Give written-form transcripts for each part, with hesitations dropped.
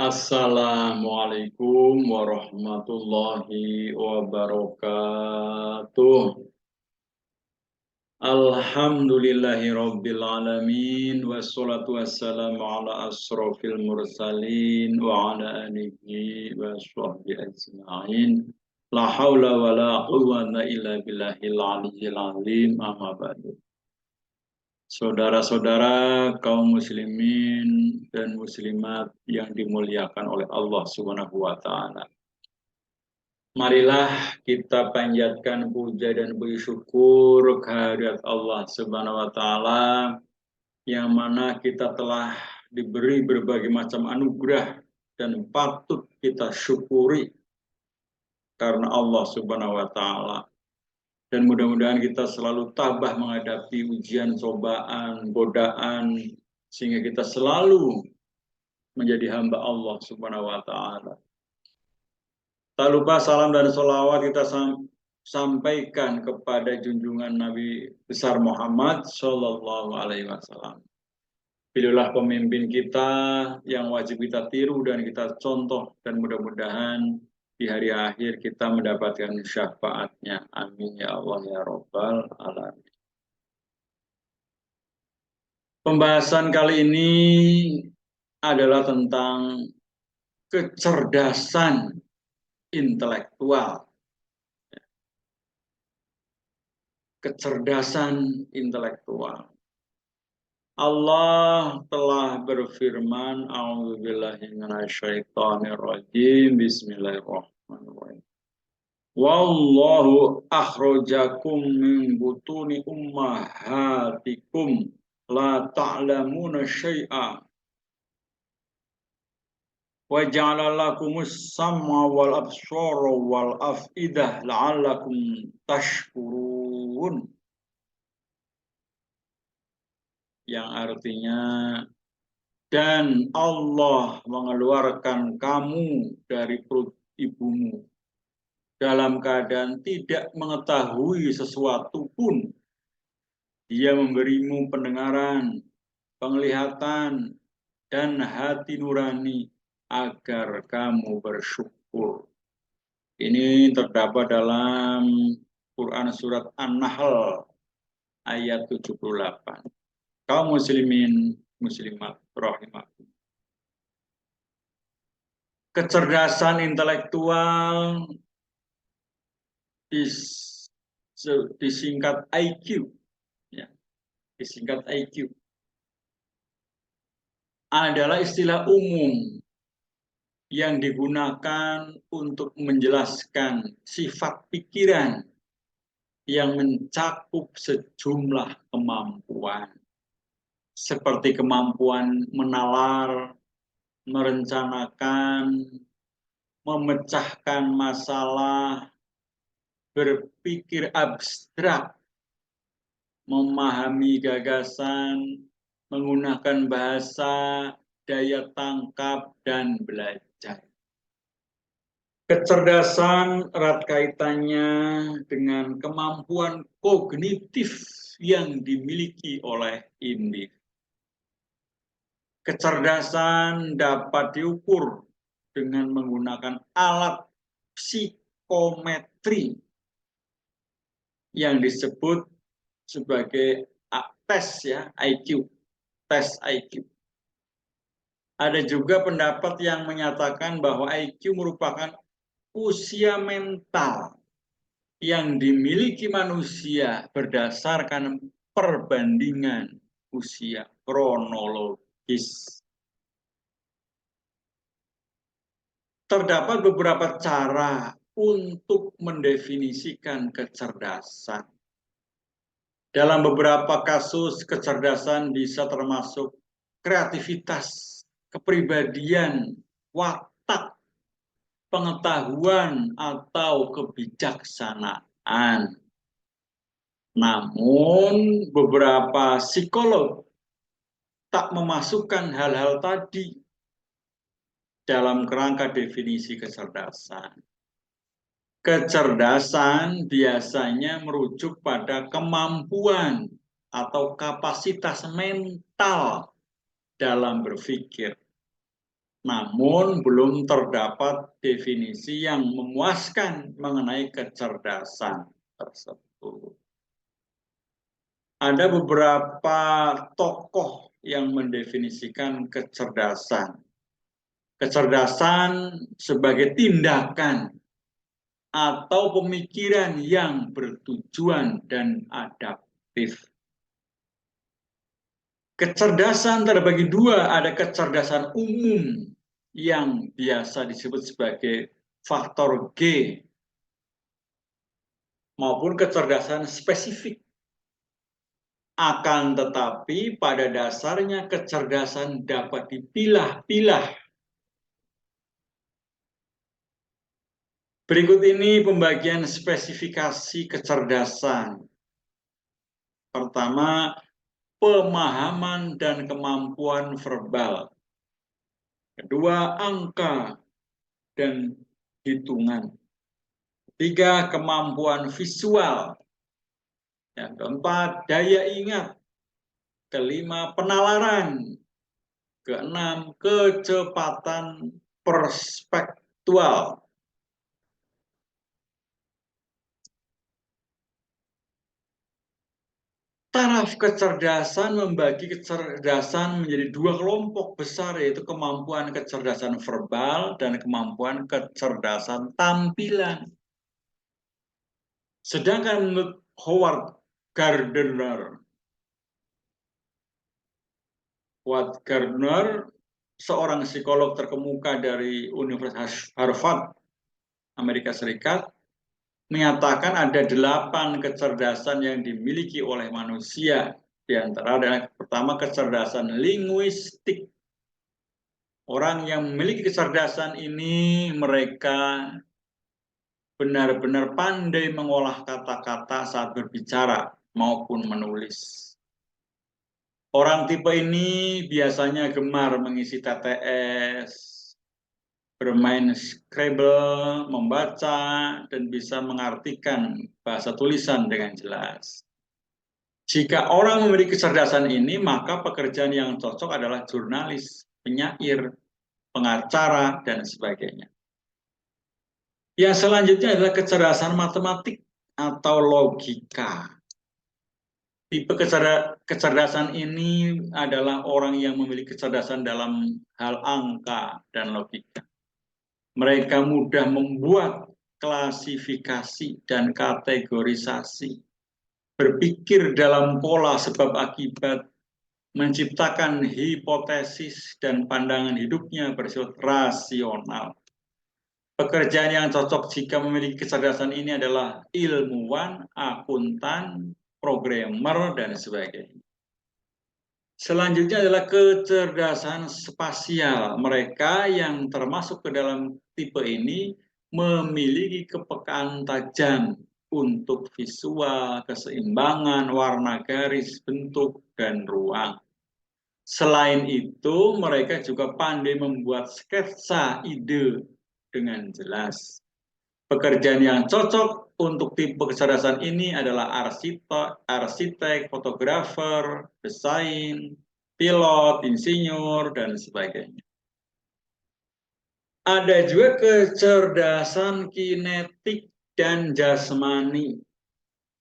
Assalamualaikum warahmatullahi wabarakatuh. Alhamdulillahi rabbil alamin wassalatu wassalamu ala asrofil mursalin wa ala alihi wa sahbihi ajma'in. La haula wa la quwwata illa billahil aliyyil azim, amma ba'du. Saudara-saudara kaum muslimin dan muslimat yang dimuliakan oleh Allah Subhanahu wa taala. Marilah kita panjatkan puja dan puji syukur kehadirat Allah Subhanahu wa taala yang mana kita telah diberi berbagai macam anugerah dan patut kita syukuri karena Allah Subhanahu wa taala. Dan mudah-mudahan kita selalu tabah menghadapi ujian, cobaan, godaan, sehingga kita selalu menjadi hamba Allah Subhanahu wa taala. Tak lupa salam dan sholawat kita sampaikan kepada junjungan Nabi besar Muhammad Shallallahu Alaihi Wasallam. Beliaulah pemimpin kita yang wajib kita tiru dan kita contoh, dan mudah-mudahan di hari akhir kita mendapatkan syafaatnya. Amin ya Allah ya Rabbal alamin. Pembahasan kali ini adalah tentang kecerdasan intelektual. Kecerdasan intelektual. Allah telah berfirman, A'udzubillahi minasyaitonirrajim, Bismillahirrahmanirrahim. Wallahu akhrajakum min butuni ummahatikum la ta'lamuna syai'a wa ja'ala lakumus sam'a wal absara wal af'idah la'allakum tashkurun. Yang artinya, dan Allah mengeluarkan kamu dari perut ibumu dalam keadaan tidak mengetahui sesuatu pun. Dia memberimu pendengaran, penglihatan, dan hati nurani agar kamu bersyukur. Ini terdapat dalam Quran Surat An-Nahl ayat 78. Kaum muslimin, muslimat, rahimakum. Kecerdasan intelektual disingkat IQ, ya, disingkat IQ, adalah istilah umum yang digunakan untuk menjelaskan sifat pikiran yang mencakup sejumlah kemampuan, seperti kemampuan menalar, merencanakan, memecahkan masalah, berpikir abstrak, memahami gagasan, menggunakan bahasa, daya tangkap, dan belajar. Kecerdasan erat kaitannya dengan kemampuan kognitif yang dimiliki oleh individu. Kecerdasan dapat diukur dengan menggunakan alat psikometri yang disebut sebagai tes, ya, IQ, tes IQ. Ada juga pendapat yang menyatakan bahwa IQ merupakan usia mental yang dimiliki manusia berdasarkan perbandingan usia kronologis. Terdapat beberapa cara untuk mendefinisikan kecerdasan. Dalam beberapa kasus, kecerdasan bisa termasuk kreativitas, kepribadian, watak, pengetahuan, atau kebijaksanaan. Namun, beberapa psikolog tak memasukkan hal-hal tadi dalam kerangka definisi kecerdasan. Kecerdasan biasanya merujuk pada kemampuan atau kapasitas mental dalam berpikir, Namun belum terdapat definisi yang memuaskan mengenai kecerdasan tersebut. Ada beberapa tokoh yang mendefinisikan kecerdasan. Kecerdasan sebagai tindakan atau pemikiran yang bertujuan dan adaptif. Kecerdasan terbagi dua, ada kecerdasan umum yang biasa disebut sebagai faktor G, maupun kecerdasan spesifik. Akan tetapi pada dasarnya kecerdasan dapat dipilah-pilah. Berikut ini pembagian spesifikasi kecerdasan. Pertama, pemahaman dan kemampuan verbal. Kedua, angka dan hitungan. Ketiga, kemampuan visual. Yang keempat, daya ingat. Kelima, penalaran. Keenam, kecepatan perspektual. Taraf kecerdasan membagi kecerdasan menjadi dua kelompok besar, yaitu kemampuan kecerdasan verbal dan kemampuan kecerdasan tampilan. Sedangkan menurut Howard Gardner, seorang psikolog terkemuka dari Universitas Harvard, Amerika Serikat, menyatakan ada 8 kecerdasan yang dimiliki oleh manusia. Di antara adalah pertama, kecerdasan linguistik. Orang yang memiliki kecerdasan ini, mereka benar-benar pandai mengolah kata-kata saat berbicara maupun menulis. Orang tipe ini biasanya gemar mengisi TTS, bermain Scrabble, membaca, dan bisa mengartikan bahasa tulisan dengan jelas. Jika orang memiliki kecerdasan ini, maka pekerjaan yang cocok adalah jurnalis, penyair, pengacara, dan sebagainya. Yang selanjutnya adalah kecerdasan matematik atau logika. Tipe kecerdasan ini adalah orang yang memiliki kecerdasan dalam hal angka dan logika. Mereka mudah membuat klasifikasi dan kategorisasi, berpikir dalam pola sebab akibat, menciptakan hipotesis dan pandangan hidupnya bersifat rasional. Pekerjaan yang cocok jika memiliki kecerdasan ini adalah ilmuwan, akuntan, programmer, dan sebagainya. Selanjutnya adalah kecerdasan spasial. Mereka yang termasuk ke dalam tipe ini memiliki kepekaan tajam untuk visual, keseimbangan, warna garis, bentuk, dan ruang. Selain itu, mereka juga pandai membuat sketsa ide dengan jelas. Pekerjaan yang cocok untuk tipe kecerdasan ini adalah arsitek, fotografer, desain, pilot, insinyur, dan sebagainya. Ada juga kecerdasan kinetik dan jasmani.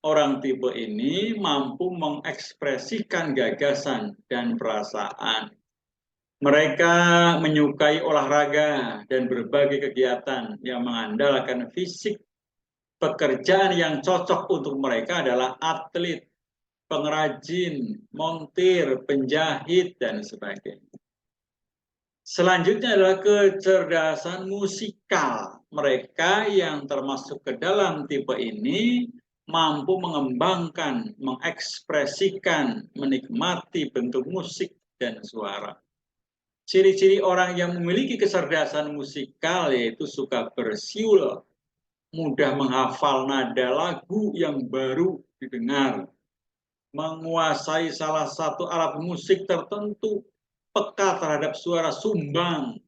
Orang tipe ini mampu mengekspresikan gagasan dan perasaan. Mereka menyukai olahraga dan berbagai kegiatan yang mengandalkan fisik. Pekerjaan yang cocok untuk mereka adalah atlet, pengrajin, montir, penjahit, dan sebagainya. Selanjutnya adalah kecerdasan musikal. Mereka yang termasuk ke dalam tipe ini mampu mengembangkan, mengekspresikan, menikmati bentuk musik dan suara. Ciri-ciri orang yang memiliki kecerdasan musikal yaitu suka bersiul, mudah menghafal nada lagu yang baru didengar, menguasai salah satu alat musik tertentu, peka terhadap suara sumbang,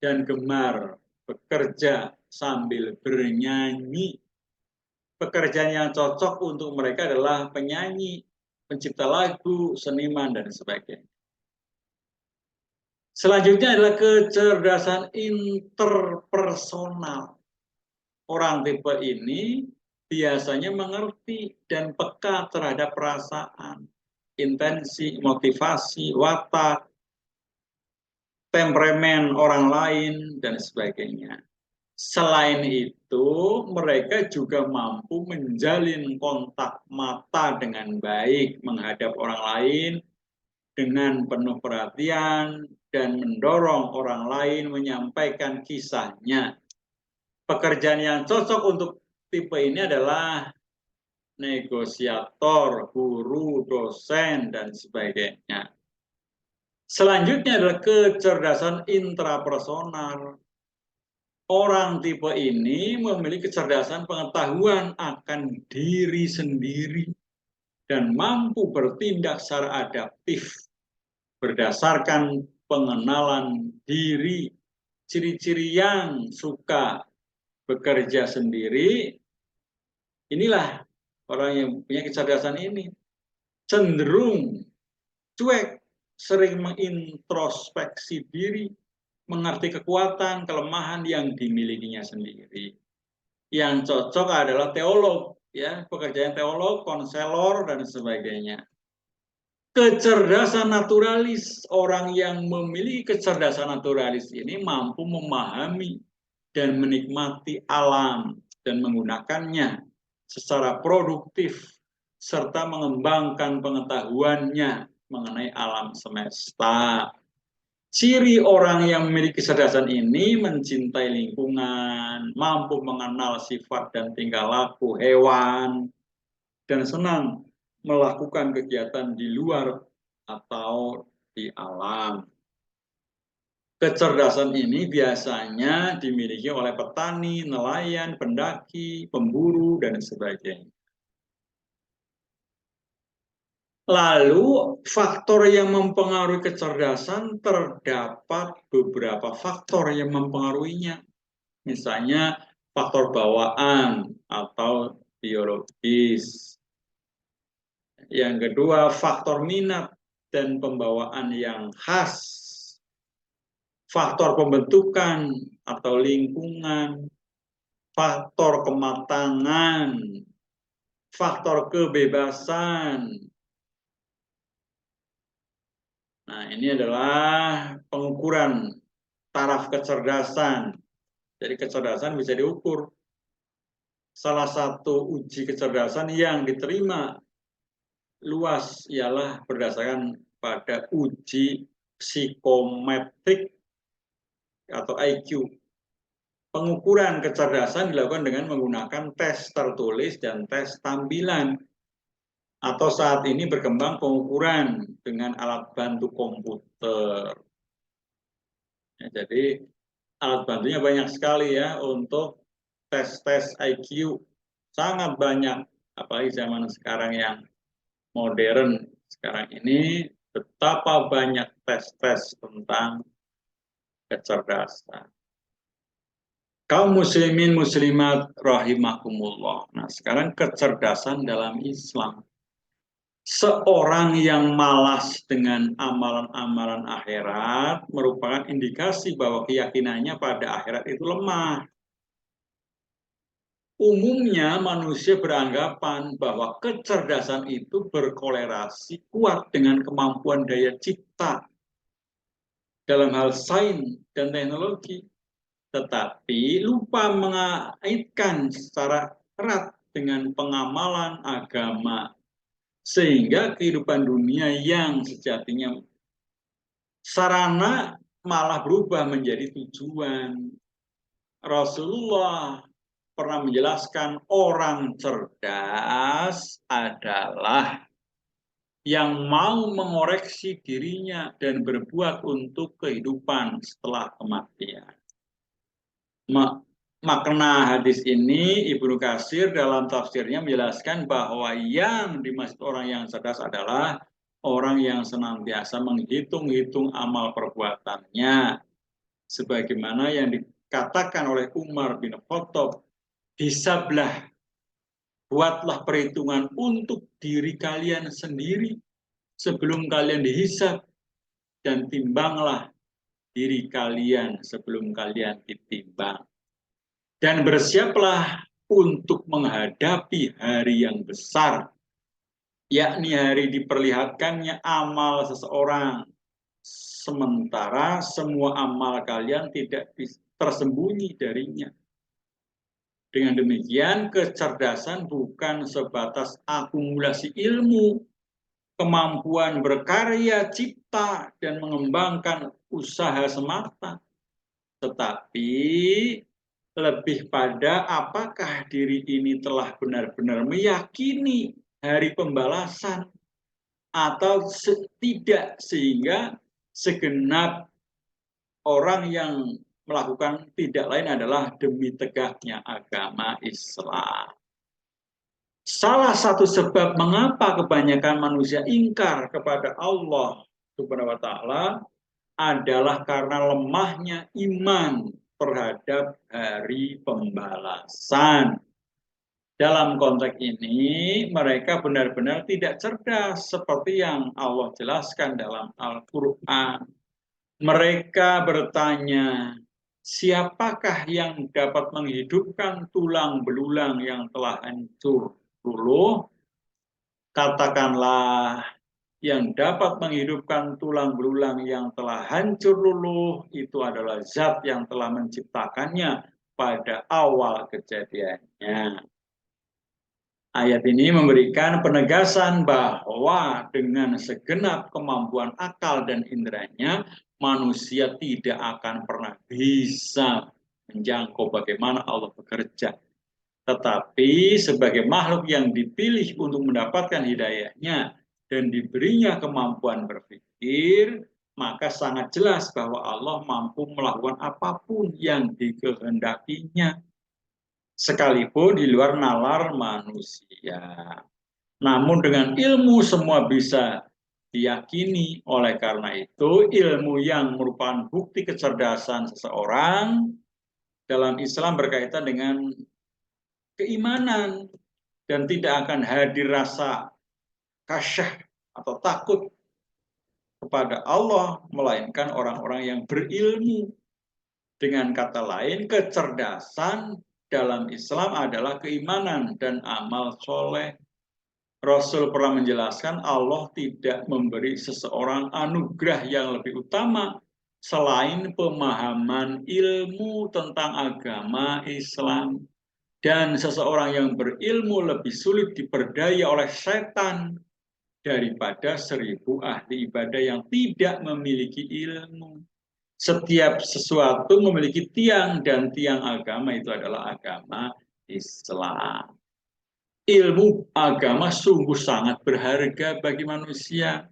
dan gemar bekerja sambil bernyanyi. Pekerjaan yang cocok untuk mereka adalah penyanyi, pencipta lagu, seniman, dan sebagainya. Selanjutnya adalah kecerdasan interpersonal. Orang tipe ini biasanya mengerti dan peka terhadap perasaan, intensi, motivasi, watak, temperamen orang lain, dan sebagainya. Selain itu, mereka juga mampu menjalin kontak mata dengan baik, menghadap orang lain dengan penuh perhatian, dan mendorong orang lain menyampaikan kisahnya. Pekerjaan yang cocok untuk tipe ini adalah negosiator, guru, dosen, dan sebagainya. Selanjutnya adalah kecerdasan intrapersonal. Orang tipe ini memiliki kecerdasan pengetahuan akan diri sendiri dan mampu bertindak secara adaptif berdasarkan pengenalan diri. Ciri-ciri yang suka bekerja sendiri, inilah orang yang punya kecerdasan ini. Cenderung cuek, sering mengintrospeksi diri, mengerti kekuatan, kelemahan yang dimilikinya sendiri. Yang cocok adalah teolog, ya, pekerjaan teolog, konselor, dan sebagainya. Kecerdasan naturalis, orang yang memiliki kecerdasan naturalis ini mampu memahami dan menikmati alam dan menggunakannya secara produktif serta mengembangkan pengetahuannya mengenai alam semesta. Ciri orang yang memiliki kecerdasan ini mencintai lingkungan, mampu mengenal sifat dan tingkah laku hewan, dan senang melakukan kegiatan di luar atau di alam. Kecerdasan ini biasanya dimiliki oleh petani, nelayan, pendaki, pemburu, dan sebagainya. Lalu faktor yang mempengaruhi kecerdasan terdapat beberapa faktor yang mempengaruhinya. Misalnya faktor bawaan atau biologis. Yang kedua, faktor minat dan pembawaan yang khas. Faktor pembentukan atau lingkungan, faktor kematangan, faktor kebebasan. Nah, ini adalah pengukuran taraf kecerdasan. Jadi kecerdasan bisa diukur. Salah satu uji kecerdasan yang diterima luas ialah berdasarkan pada uji psikometrik atau IQ. Pengukuran kecerdasan dilakukan dengan menggunakan tes tertulis dan tes tampilan. Atau saat ini berkembang pengukuran dengan alat bantu komputer. Ya, jadi alat bantunya banyak sekali ya untuk tes-tes IQ. Sangat banyak, apalagi zaman sekarang yang modern. Sekarang ini betapa banyak tes-tes tentang kecerdasan. Kaum muslimin muslimat rahimakumullah. Nah, sekarang kecerdasan dalam Islam. Seorang yang malas dengan amalan-amalan akhirat merupakan indikasi bahwa keyakinannya pada akhirat itu lemah. Umumnya manusia beranggapan bahwa kecerdasan itu berkolerasi kuat dengan kemampuan daya cipta dalam hal sains dan teknologi, tetapi lupa mengaitkan secara erat dengan pengamalan agama, sehingga kehidupan dunia yang sejatinya sarana malah berubah menjadi tujuan. Rasulullah pernah menjelaskan orang cerdas adalah yang mau mengoreksi dirinya dan berbuat untuk kehidupan setelah kematian. Makna hadis ini Ibnu Katsir dalam tafsirnya menjelaskan bahwa yang dimaksud orang yang cerdas adalah orang yang senantiasa menghitung-hitung amal perbuatannya, sebagaimana yang dikatakan oleh Umar bin Khattab, "Hisablah, buatlah perhitungan untuk diri kalian sendiri sebelum kalian dihisab, dan timbanglah diri kalian sebelum kalian ditimbang. Dan bersiaplah untuk menghadapi hari yang besar, yakni hari diperlihatkannya amal seseorang, sementara semua amal kalian tidak tersembunyi darinya. Dengan demikian, kecerdasan bukan sebatas akumulasi ilmu, kemampuan berkarya, cipta, dan mengembangkan usaha semata, tetapi lebih pada apakah diri ini telah benar-benar meyakini hari pembalasan atau tidak, sehingga segenap orang yang melakukan tidak lain adalah demi tegaknya agama Islam. Salah satu sebab mengapa kebanyakan manusia ingkar kepada Allah Subhanahu wa taala adalah karena lemahnya iman terhadap hari pembalasan. Dalam konteks ini, mereka benar-benar tidak cerdas seperti yang Allah jelaskan dalam Al-Quran. Mereka bertanya, siapakah yang dapat menghidupkan tulang belulang yang telah hancur luluh? Katakanlah, yang dapat menghidupkan tulang belulang yang telah hancur luluh itu adalah zat yang telah menciptakannya pada awal kejadiannya. Ayat ini memberikan penegasan bahwa dengan segenap kemampuan akal dan inderanya, manusia tidak akan pernah bisa menjangkau bagaimana Allah bekerja. Tetapi sebagai makhluk yang dipilih untuk mendapatkan hidayahnya dan diberinya kemampuan berpikir, maka sangat jelas bahwa Allah mampu melakukan apapun yang dikehendakinya, sekalipun di luar nalar manusia. Namun dengan ilmu semua bisa diyakini. Oleh karena itu, ilmu yang merupakan bukti kecerdasan seseorang dalam Islam berkaitan dengan keimanan, dan tidak akan hadir rasa khasyah atau takut kepada Allah, melainkan orang-orang yang berilmu. Dengan kata lain, kecerdasan dalam Islam adalah keimanan dan amal soleh. Rasul pernah menjelaskan Allah tidak memberi seseorang anugerah yang lebih utama selain pemahaman ilmu tentang agama Islam. Dan seseorang yang berilmu lebih sulit diperdaya oleh setan daripada 1000 ahli ibadah yang tidak memiliki ilmu. Setiap sesuatu memiliki tiang, dan tiang agama itu adalah agama Islam. Ilmu agama sungguh sangat berharga bagi manusia.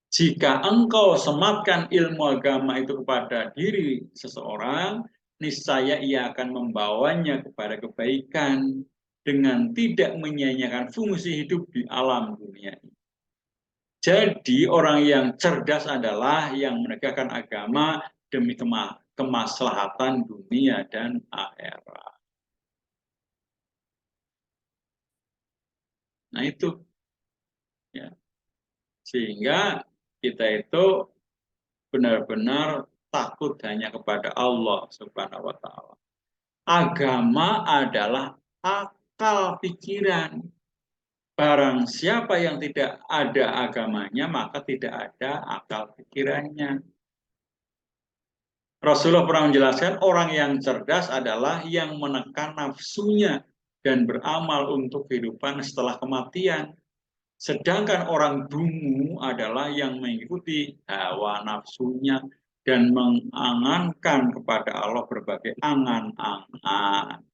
Jika engkau sematkan ilmu agama itu kepada diri seseorang, niscaya ia akan membawanya kepada kebaikan dengan tidak menyia-nyiakan fungsi hidup di alam dunia ini. Jadi orang yang cerdas adalah yang menegakkan agama demi kemaslahatan dunia dan akhirat. Nah itu, ya. Sehingga kita itu benar-benar takut hanya kepada Allah Subhanahu wa taala. Agama adalah akal pikiran. Barang siapa yang tidak ada agamanya, maka tidak ada akal pikirannya. Rasulullah pernah menjelaskan orang yang cerdas adalah yang menekan nafsunya dan beramal untuk kehidupan setelah kematian. Sedangkan orang dungu adalah yang mengikuti hawa nafsunya dan mengangankan kepada Allah berbagai angan-angan.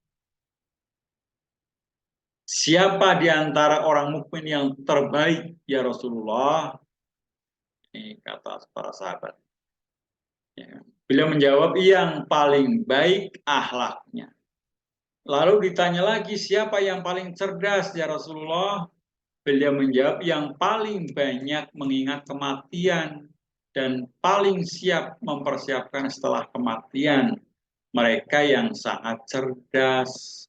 Siapa di antara orang mukmin yang terbaik, ya Rasulullah? Ini kata para sahabat. Ya. Beliau menjawab, yang paling baik akhlaknya. Lalu ditanya lagi, siapa yang paling cerdas, ya Rasulullah? Beliau menjawab, yang paling banyak mengingat kematian dan paling siap mempersiapkan setelah kematian. Mereka yang sangat cerdas.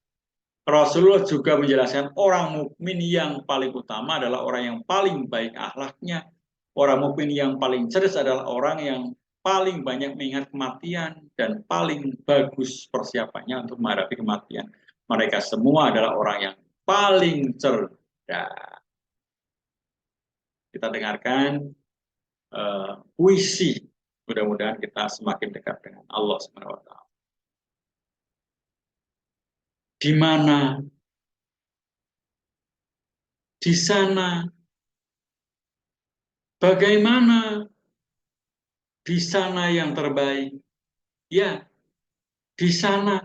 Rasulullah juga menjelaskan orang mukmin yang paling utama adalah orang yang paling baik akhlaknya. Orang mukmin yang paling cerdas adalah orang yang paling banyak mengingat kematian dan paling bagus persiapannya untuk menghadapi kematian. Mereka semua adalah orang yang paling cerdas. Kita dengarkan puisi. Mudah-mudahan kita semakin dekat dengan Allah Subhanahu wa taala. Di mana? Di sana. Bagaimana? Di sana yang terbaik. Ya, di sana.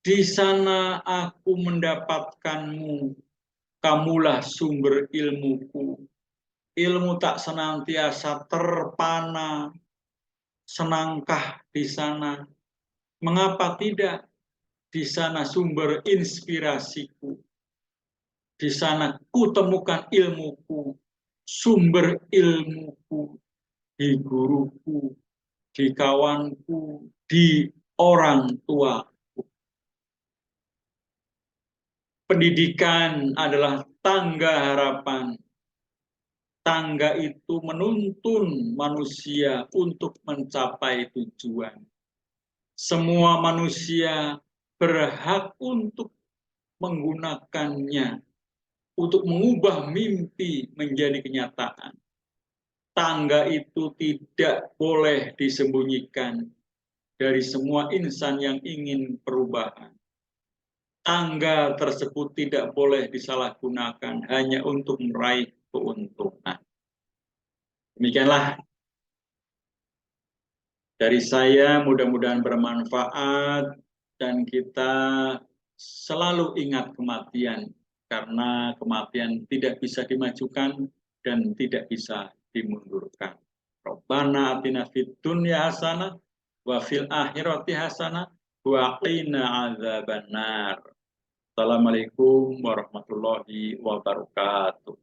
Di sana aku mendapatkanmu. Kamulah sumber ilmuku. Ilmu tak senantiasa terpana. Senangkah di sana? Mengapa tidak? Di sana sumber inspirasiku. Di sana kutemukan ilmuku, sumber ilmuku, di guruku, di kawanku, di orang tua. Pendidikan adalah tangga harapan. Tangga itu menuntun manusia untuk mencapai tujuan. Semua manusia berhak untuk menggunakannya, untuk mengubah mimpi menjadi kenyataan. Tangga itu tidak boleh disembunyikan dari semua insan yang ingin perubahan. Tangga tersebut tidak boleh disalahgunakan hanya untuk meraih keuntungan. Demikianlah dari saya, mudah-mudahan bermanfaat dan kita selalu ingat kematian, karena kematian tidak bisa dimajukan dan tidak bisa dimundurkan. Rabbana atina fid dunya hasanah wa fil akhirati hasanah wa qina adzabannar. Assalamualaikum warahmatullahi wabarakatuh.